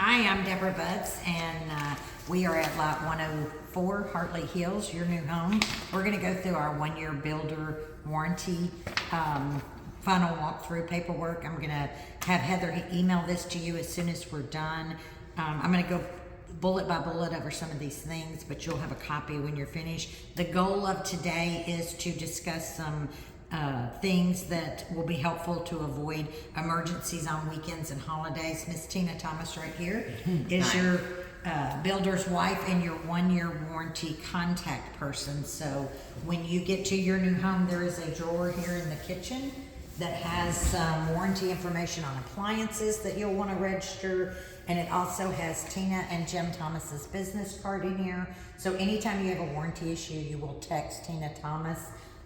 Hi, I'm Deborah Butts, and we are at lot 104 Hartley Hills, your new home. We're going to go through our 1-year builder warranty final walkthrough paperwork. I'm going to have Heather email this to you as soon as we're done. I'm going to go bullet by bullet over some of these things, but you'll have a copy when you're finished. The goal of today is to discuss some things that will be helpful to avoid emergencies on weekends and holidays. Miss Tina Thomas right here is your builder's wife and your 1-year warranty contact person. So when you get to your new home, there is a drawer here in the kitchen that has some warranty information on appliances that you'll want to register. And it also has Tina and Jim Thomas's business card in here. So anytime you have a warranty issue, you will text Tina Thomas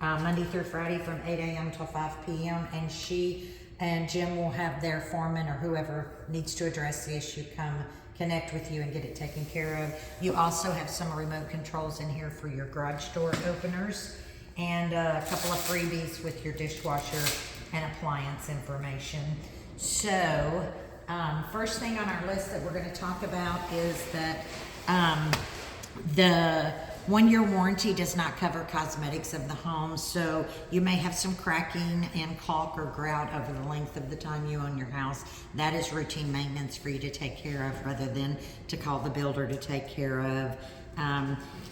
Monday through Friday from 8 a.m. till 5 p.m. And she and Jim will have their foreman or whoever needs to address the issue come connect with you and get it taken care of. You also have some remote controls in here for your garage door openers and a couple of freebies with your dishwasher and appliance information. So first thing on our list that we're going to talk about is that the 1-year warranty does not cover cosmetics of the home, so you may have some cracking and caulk or grout over the length of the time you own your house. That is routine maintenance for you to take care of rather than to call the builder to take care of.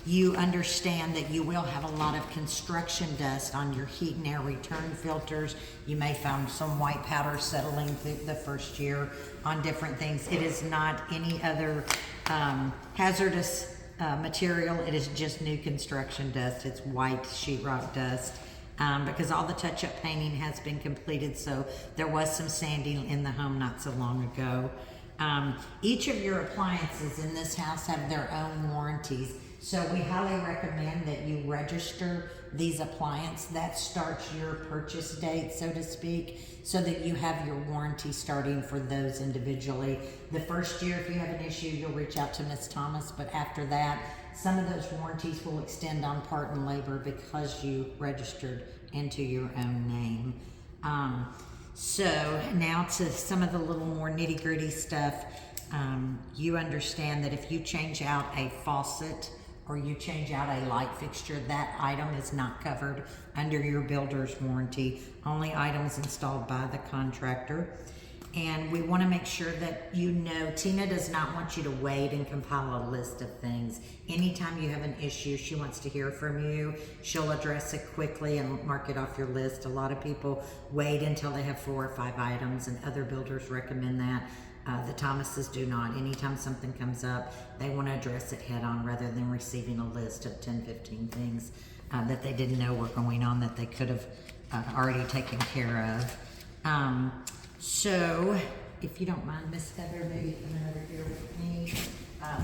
You understand that you will have a lot of construction dust on your heat and air return filters. You may find some white powder settling through the first year on different things. It is not any other hazardous material. It is just new construction dust. It's white sheetrock dust because all the touch-up painting has been completed, so there was some sanding in the home not so long ago. Each of your appliances in this house have their own warranties, so we highly recommend that you register these appliances. That starts your purchase date, so to speak, so that you have your warranty starting for those individually. The first year, if you have an issue, you'll reach out to Miss Thomas, but after that, some of those warranties will extend on part and labor because you registered into your own name. So now to some of the little more nitty-gritty stuff. You understand that if you change out a faucet or you change out a light fixture, that item is not covered under your builder's warranty. Only items installed by the contractor. And we want to make sure that you know, Tina does not want you to wait and compile a list of things. Anytime you have an issue, she wants to hear from you. She'll address it quickly and mark it off your list. A lot of people wait until they have 4 or 5 items, and other builders recommend that. The Thomases do not. Anytime something comes up, they want to address it head on rather than receiving a list of 10, 15 things that they didn't know were going on that they could have already taken care of. So, if you don't mind, Miss Heather, maybe come over here with me.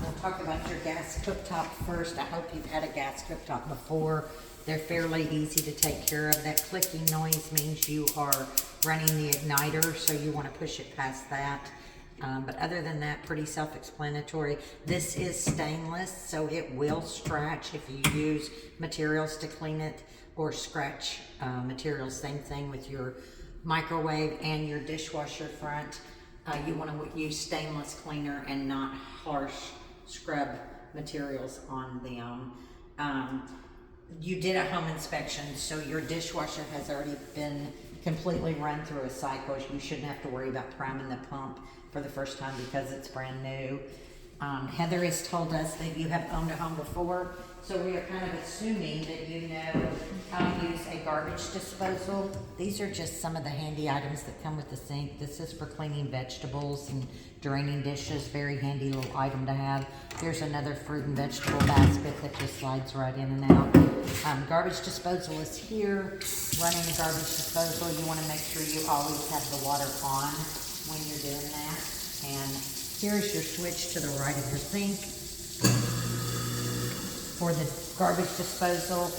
We'll talk about your gas cooktop first. I hope you've had a gas cooktop before. They're fairly easy to take care of. That clicking noise means you are running the igniter, so you want to push it past that. But other than that, pretty self-explanatory. This is stainless, so it will scratch if you use materials to clean it, or scratch materials. Same thing with your microwave and your dishwasher front. You want to use stainless cleaner and not harsh scrub materials on them. You did a home inspection, so your dishwasher has already been completely run through a cycle. You shouldn't have to worry about priming the pump for the first time because it's brand new. Heather has told us that you have owned a home before, so we are kind of assuming that you know how to use a garbage disposal. These are just some of the handy items that come with the sink. This is for cleaning vegetables and draining dishes. Very handy little item to have. Here's another fruit and vegetable basket that just slides right in and out. Garbage disposal is here. Running the garbage disposal, you want to make sure you always have the water on when you're doing that. And here's your switch to the right of your sink. For the garbage disposal,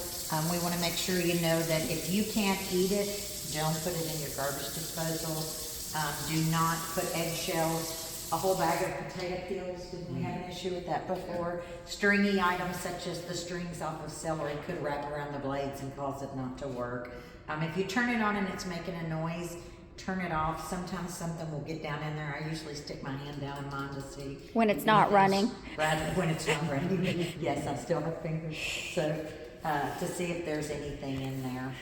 we want to make sure you know that if you can't eat it, don't put it in your garbage disposal. Do not put eggshells, a whole bag of potato peels. Didn't we have an issue with that before? Stringy items such as the strings off of celery could wrap around the blades and cause it not to work. If you turn it on and it's making a noise, turn it off. Sometimes something will get down in there. I usually stick my hand down in mine to see. When it's not running. Right, when it's not running. Yes, I still have fingers. So, to see if there's anything in there.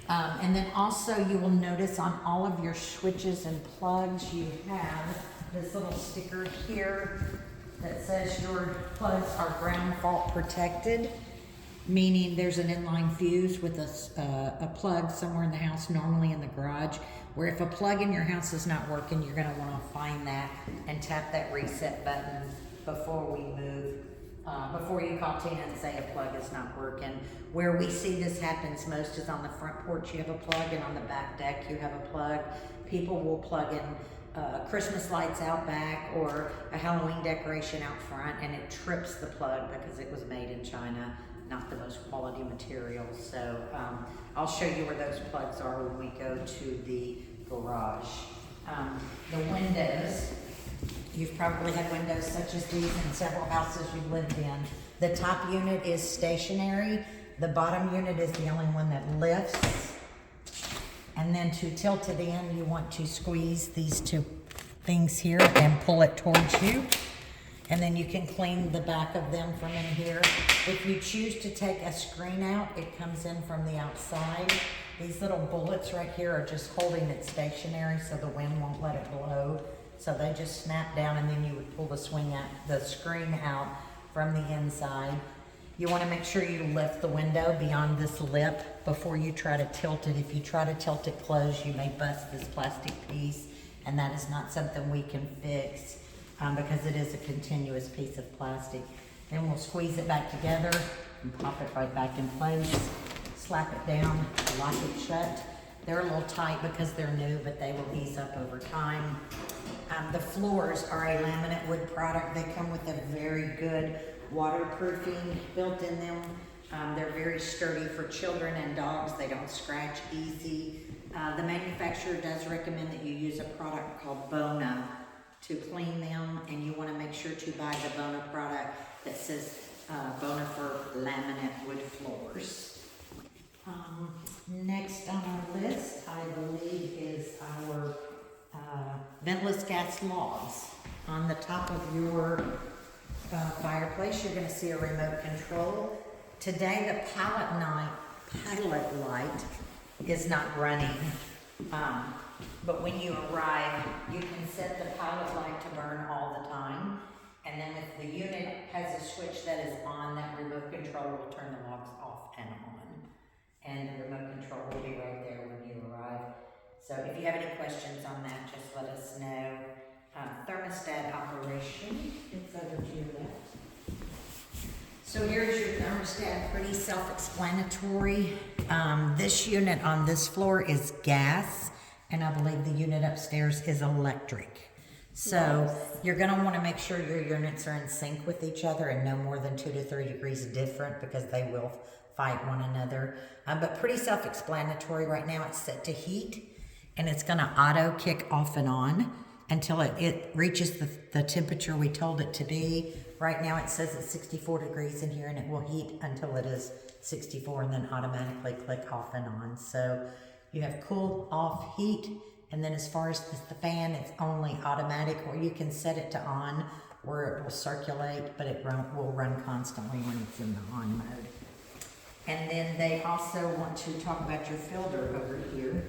And then also you will notice on all of your switches and plugs, you have this little sticker here that says your plugs are ground fault protected, meaning there's an inline fuse with a plug somewhere in the house, normally in the garage, where if a plug in your house is not working, you're gonna wanna find that and tap that reset button before we move, before you call Tina and say a plug is not working. Where we see this happens most is on the front porch, you have a plug, and on the back deck, you have a plug. People will plug in Christmas lights out back or a Halloween decoration out front, and it trips the plug because it was made in China, not the most quality material. So I'll show you where those plugs are when we go to the garage. The windows, you've probably had windows such as these in several houses you've lived in. The top unit is stationary. The bottom unit is the only one that lifts. And then to tilt it in, you want to squeeze these two things here and pull it towards you. And then you can clean the back of them from in here. If you choose to take a screen out, it comes in from the outside. These little bullets right here are just holding it stationary so the wind won't let it blow. So they just snap down, and then you would pull the screen out from the inside. You want to make sure you lift the window beyond this lip before you try to tilt it. If you try to tilt it closed, you may bust this plastic piece, and that is not something we can fix because it is a continuous piece of plastic. Then we'll squeeze it back together and pop it right back in place. Slap it down, lock it shut. They're a little tight because they're new, but they will ease up over time. The floors are a laminate wood product. They come with a very good waterproofing built in them. They're very sturdy for children and dogs. They don't scratch easy. The manufacturer does recommend that you use a product called Bona to clean them, and you want to make sure to buy the Bona product that says Bona for laminate wood floors. Next on our list, I believe, is our ventless gas logs. On the top of your fireplace, you're going to see a remote control. Today, the pilot light is not running, but when you arrive, you can set the pilot light to burn all the time. And then if the unit has a switch that is on, that remote control will turn the logs off and on. And the remote control will be right there when you arrive. So if you have any questions on that, just let us know. Thermostat operation, it's over to your left. So here's your thermostat, pretty self-explanatory. This unit on this floor is gas, and I believe the unit upstairs is electric. So you're gonna wanna make sure your units are in sync with each other and no more than 2 to 3 degrees different, because they will fight one another. But pretty self-explanatory. Right now it's set to heat, and it's gonna auto kick off and on until it reaches the temperature we told it to be. Right now it says it's 64 degrees in here, and it will heat until it is 64 and then automatically click off and on. So you have cool, off, heat, and then as far as the fan, it's only automatic, or you can set it to on where it will circulate, but it will run constantly when it's in the on mode. And then they also want to talk about your filter over here.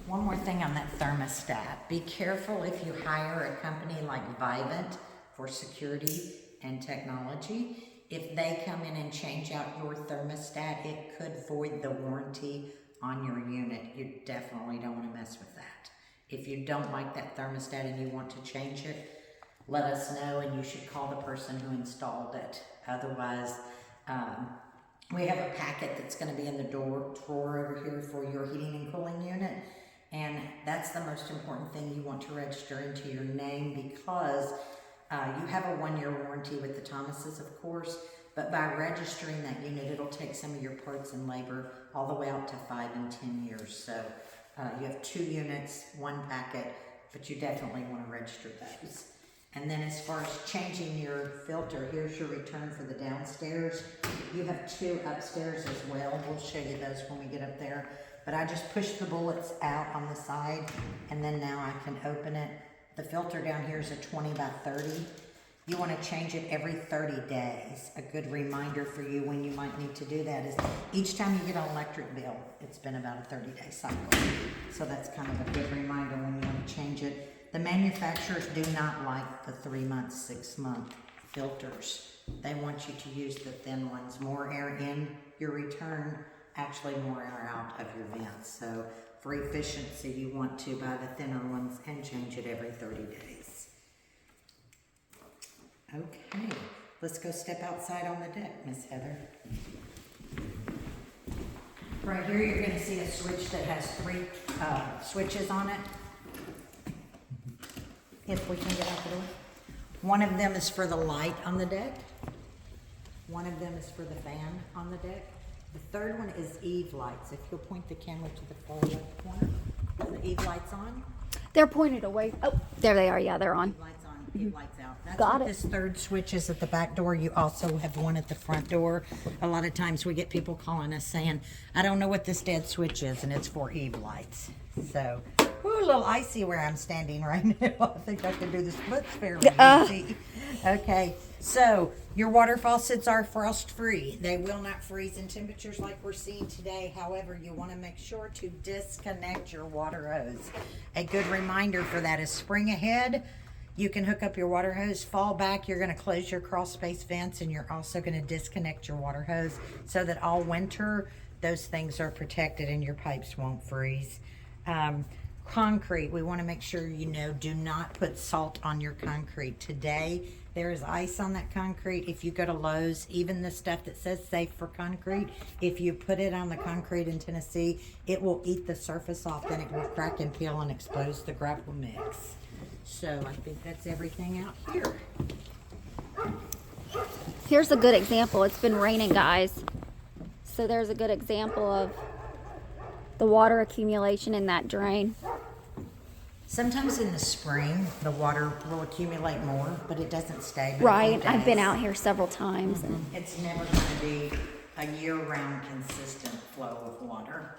One more thing on that thermostat. Be careful if you hire a company like Vivint for security and technology. If they come in and change out your thermostat, it could void the warranty on your unit. You definitely don't want to mess with that. If you don't like that thermostat and you want to change it, let us know, and you should call the person who installed it. Otherwise, we have a packet that's going to be in the drawer over here for your heating and cooling unit. And that's the most important thing you want to register into your name, because you have a 1-year warranty with the Thomases, of course, but by registering that unit, it'll take some of your parts and labor all the way out to 5 and 10 years. So you have 2 units, 1 packet, but you definitely want to register those. And then as far as changing your filter, here's your return for the downstairs. You have 2 upstairs as well. We'll show you those when we get up there. but I just push the bullets out on the side, and then now I can open it. The filter down here is a 20 by 30. You want to change it every 30 days. A good reminder for you when you might need to do that is each time you get an electric bill, it's been about a 30-day cycle. So that's kind of a good reminder when you want to change it. The manufacturers do not like the 3-month, 6-month filters. They want you to use the thin ones. More air in your return, actually more air out of your vents. So for efficiency, you want to buy the thinner ones and change it every 30 days. Okay, let's go step outside on the deck, Miss Heather. Right here, you're gonna see a switch that has 3 switches on it. If we can get out the door. One of them is for the light on the deck. One of them is for the fan on the deck. The third one is Eve lights. If you'll point the camera to the far left corner. Are the Eve lights on? They're pointed away. Oh, there they are. Yeah, they're on. Eve lights on, Eve lights out. That's Got what it. this third switch is at the back door. You also have one at the front door. A lot of times we get people calling us saying, I don't know what this dead switch is, and it's for Eve lights. So, ooh, a little icy where I'm standing right now. I think I can do the splits fairly easy. Okay, so your water faucets are frost free. They will not freeze in temperatures like we're seeing today. However, you want to make sure to disconnect your water hose. A good reminder for that is spring ahead. You can hook up your water hose, fall back, you're going to close your crawl space vents, and you're also going to disconnect your water hose so that all winter those things are protected and your pipes won't freeze. Concrete, we want to make sure you know, do not put salt on your concrete. Today, there is ice on that concrete. If you go to Lowe's, even the stuff that says safe for concrete, if you put it on the concrete in Tennessee, it will eat the surface off, then it will crack and peel and expose the gravel mix. So I think that's everything out here. Here's a good example. It's been raining, guys. So there's a good example of the water accumulation in that drain. Sometimes in the spring, the water will accumulate more, but it doesn't stay. but Right. it I've been does. out here several times. And It's never going to be a year-round consistent flow of water.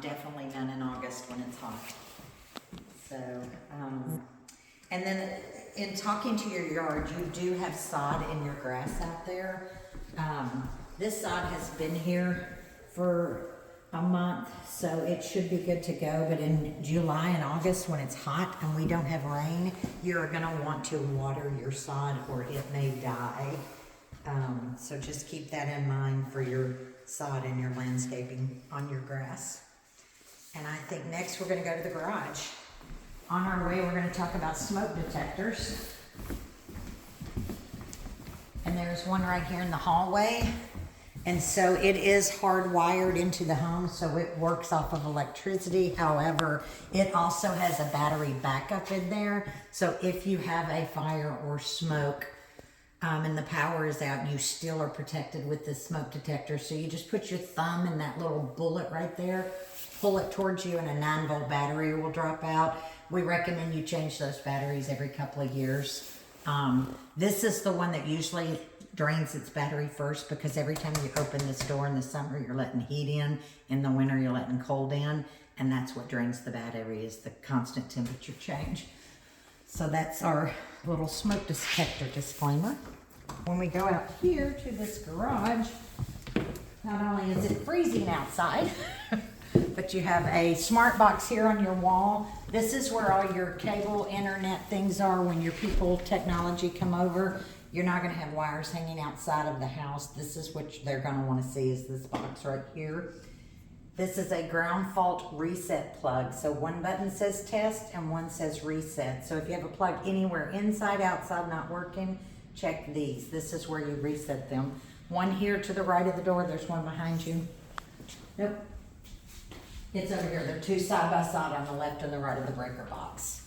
Definitely none in August when it's hot. So, and then in talking to your yard, you do have sod in your grass out there. This sod has been here for a month, so it should be good to go. But in July and August, when it's hot and we don't have rain, you're gonna want to water your sod or it may die. So just keep that in mind for your sod and your landscaping on your grass. And I think next we're gonna go to the garage. On our way, we're gonna talk about smoke detectors. And there's one right here in the hallway. And so it is hardwired into the home, so it works off of electricity. However, it also has a battery backup in there. So if you have a fire or smoke and the power is out, you still are protected with this smoke detector. So you just put your thumb in that little bullet right there, pull it towards you, and a 9-volt battery will drop out. We recommend you change those batteries every couple of years. This is the one that usually drains its battery first, because every time you open this door in the summer, you're letting heat in the winter, you're letting cold in, and that's what drains the battery, is the constant temperature change. So that's our little smoke detector disclaimer. When we go out here to this garage, not only is it freezing outside, but you have a smart box here on your wall. This is where all your cable, internet things are when your people, technology come over. You're not gonna have wires hanging outside of the house. This is what they're gonna wanna see, is this box right here. This is a ground fault reset plug. So one button says test and one says reset. So if you have a plug anywhere inside, outside, not working, check these. This is where you reset them. One here to the right of the door. There's one behind you. Nope. It's over here. They're two side by side on the left and the right of the breaker box.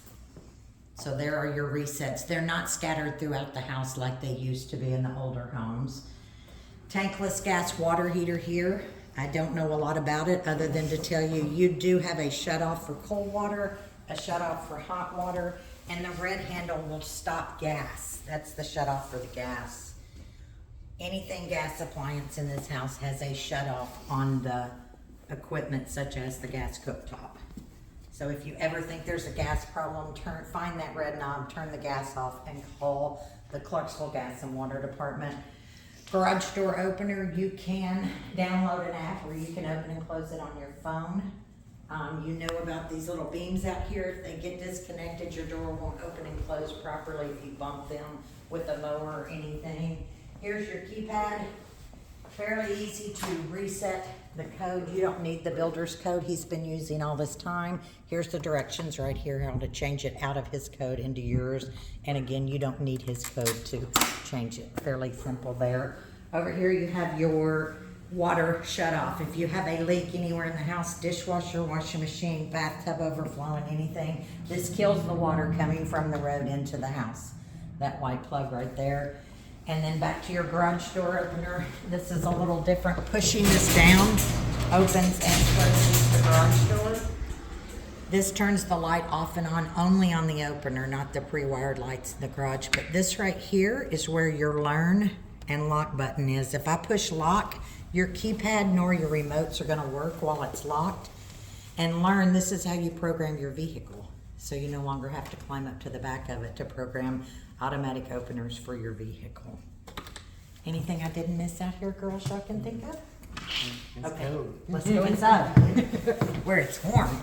So there are your resets. They're not scattered throughout the house like they used to be in the older homes. Tankless gas water heater here. I don't know a lot about it other than to tell you, you do have a shutoff for cold water, a shutoff for hot water, and the red handle will stop gas. That's the shutoff for the gas. Anything gas appliance in this house has a shutoff on the equipment such as the gas cooktop. So if you ever think there's a gas problem, find that red knob, turn the gas off, and call the Clarksville Gas and Water Department. Garage door opener, you can download an app where you can open and close it on your phone. You know about these little beams out here. If they get disconnected, your door won't open and close properly if you bump them with a mower or anything. Here's your keypad. Fairly easy to reset the code. You don't need the builder's code he's been using all this time. Here's the directions right here, how to change it out of his code into yours. And again, you don't need his code to change it. Fairly simple there. Over here you have your water shut off. If you have a leak anywhere in the house, dishwasher, washing machine, bathtub overflowing, anything, this kills the water coming from the road into the house. That white plug right there. And then back to your garage door opener. This is a little different. Pushing this down opens and closes the garage door. This turns the light off and on only on the opener, not the pre-wired lights in the garage. But this right here is where your learn and lock button is. If I push lock, your keypad nor your remotes are gonna work while it's locked. And learn, this is how you program your vehicle. So you no longer have to climb up to the back of it to program automatic openers for your vehicle. Anything I didn't miss out here, girls, y'all can think of? Okay, let's go inside where it's warm.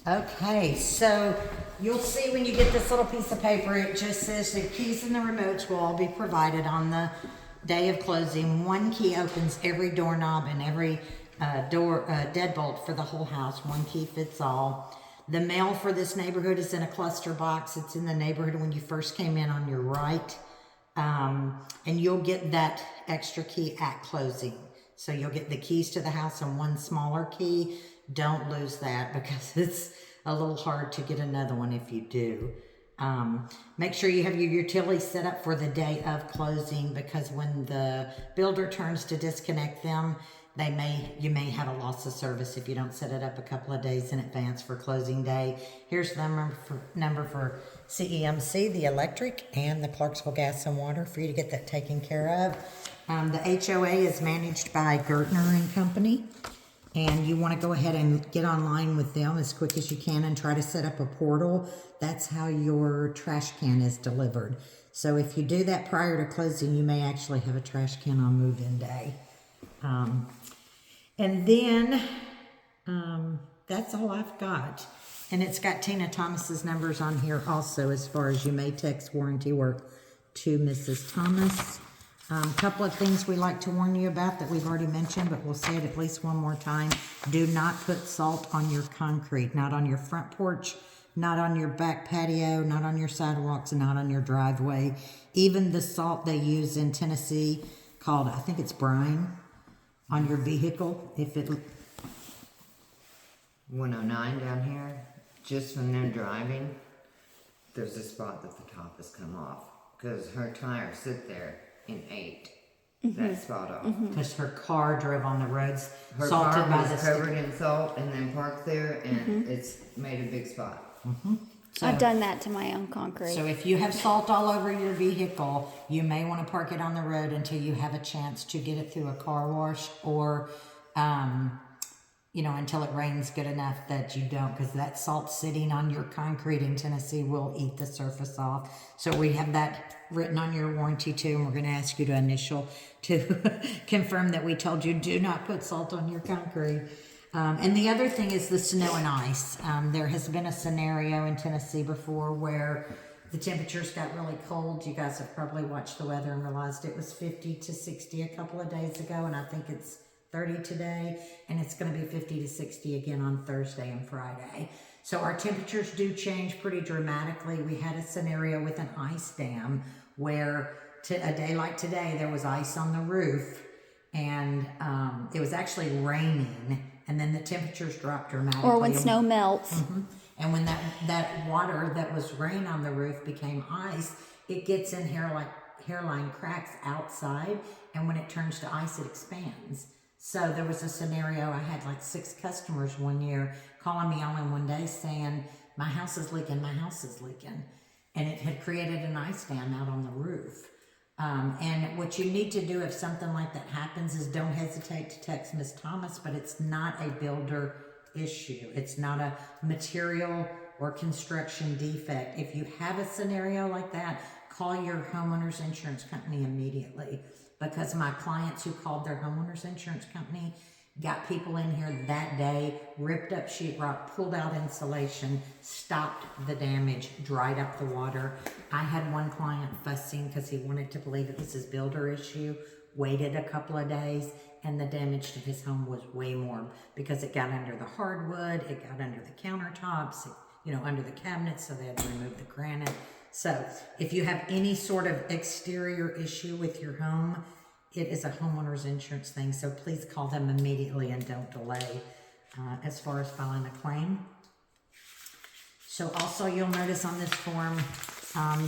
Okay, so you'll see when you get this little piece of paper, it just says the keys and the remotes will all be provided on the day of closing. One key opens every doorknob and every deadbolt for the whole house. One key fits all. The mail for this neighborhood is in a cluster box. It's in the neighborhood when you first came in on your right. And you'll get that extra key at closing. So you'll get the keys to the house and one smaller key. Don't lose that because it's a little hard to get another one if you do. Make sure you have your utilities set up for the day of closing because when the builder turns to disconnect them, you may have a loss of service if you don't set it up a couple of days in advance for closing day. Here's the number for CEMC, the electric, and the Clarksville Gas and Water for you to get that taken care of. The HOA is managed by Gertner and Company, and you want to go ahead and get online with them as quick as you can and try to set up a portal. That's how your trash can is delivered. So if you do that prior to closing, you may actually have a trash can on move-in day. And then that's all I've got. And it's got Tina Thomas's numbers on here also, as far as you may text warranty work to Mrs. Thomas. A couple of things we like to warn you about that we've already mentioned, but we'll say it at least one more time. Do not put salt on your concrete, not on your front porch, not on your back patio, not on your sidewalks, and not on your driveway. Even the salt they use in Tennessee called, I think it's brine, on your vehicle, if it... 109 down here, just when they're driving, there's a spot that the top has come off. Because her tires sit there and ate that spot off. Because her car drove on the roads, Her salted car by was the covered in salt and then parked there and it's made a big spot. I've done that to my own concrete. So if you have salt all over your vehicle, you may want to park it on the road until you have a chance to get it through a car wash or, until it rains good enough that you don't, because that salt sitting on your concrete in Tennessee will eat the surface off. So we have that written on your warranty too, and we're going to ask you to initial to confirm that we told you do not put salt on your concrete. And the other thing is the snow and ice. There has been a scenario in Tennessee before where the temperatures got really cold. You guys have probably watched the weather and realized it was 50 to 60 a couple of days ago, and I think it's 30 today, and it's going to be 50 to 60 again on Thursday and Friday. So our temperatures do change pretty dramatically. We had a scenario with an ice dam where a day like today, there was ice on the roof, and it was actually raining, and then the temperatures dropped dramatically. Or when snow melts. And when that water that was rain on the roof became ice, it gets in hairline cracks outside, and when it turns to ice, it expands. So there was a scenario, I had like 6 customers one year calling me all in one day saying, my house is leaking, my house is leaking. And it had created an ice dam out on the roof. And what you need to do if something like that happens is don't hesitate to text Ms. Thomas, but it's not a builder issue. It's not a material or construction defect. If you have a scenario like that, call your homeowner's insurance company immediately, because my clients who called their homeowner's insurance company got people in here that day, ripped up sheetrock, pulled out insulation, stopped the damage, dried up the water. I had one client fussing because he wanted to believe it was his builder issue, waited a couple of days, and the damage to his home was way more because it got under the hardwood, it got under the countertops, under the cabinets, so they had to remove the granite. So if you have any sort of exterior issue with your home, it is a homeowner's insurance thing, so please call them immediately and don't delay as far as filing a claim. So also you'll notice on this form,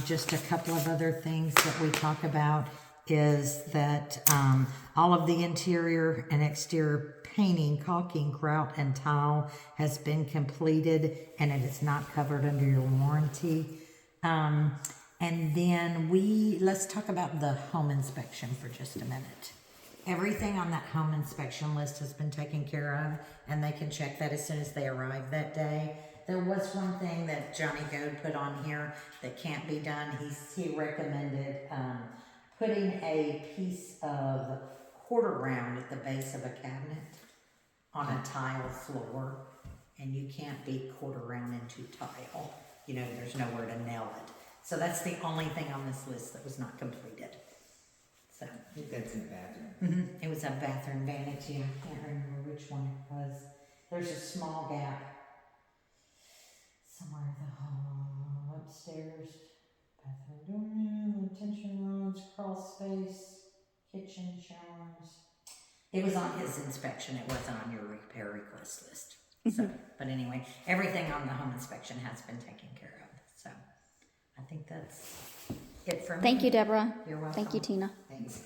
just a couple of other things that we talk about is that all of the interior and exterior painting, caulking, grout, and tile has been completed and it is not covered under your warranty. And then let's talk about the home inspection for just a minute. Everything on that home inspection list has been taken care of, and they can check that as soon as they arrive that day. There was one thing that Johnny Goad put on here that can't be done. He recommended putting a piece of quarter round at the base of a cabinet on a tile floor, and you can't beat quarter round into tile. There's nowhere to nail it. So that's the only thing on this list that was not completed. So I think that's in the bathroom. it was a bathroom vanity. I can't remember which one it was. There's a small gap somewhere in the hall, upstairs. Bathroom door, tension rods, crawl space, kitchen, showers. It was on his inspection. It wasn't on your repair request list. So, but anyway, everything on the home inspection has been taken care of. So I think that's it for me. Thank you, Deborah. You're welcome. Thank you, Tina. Thanks.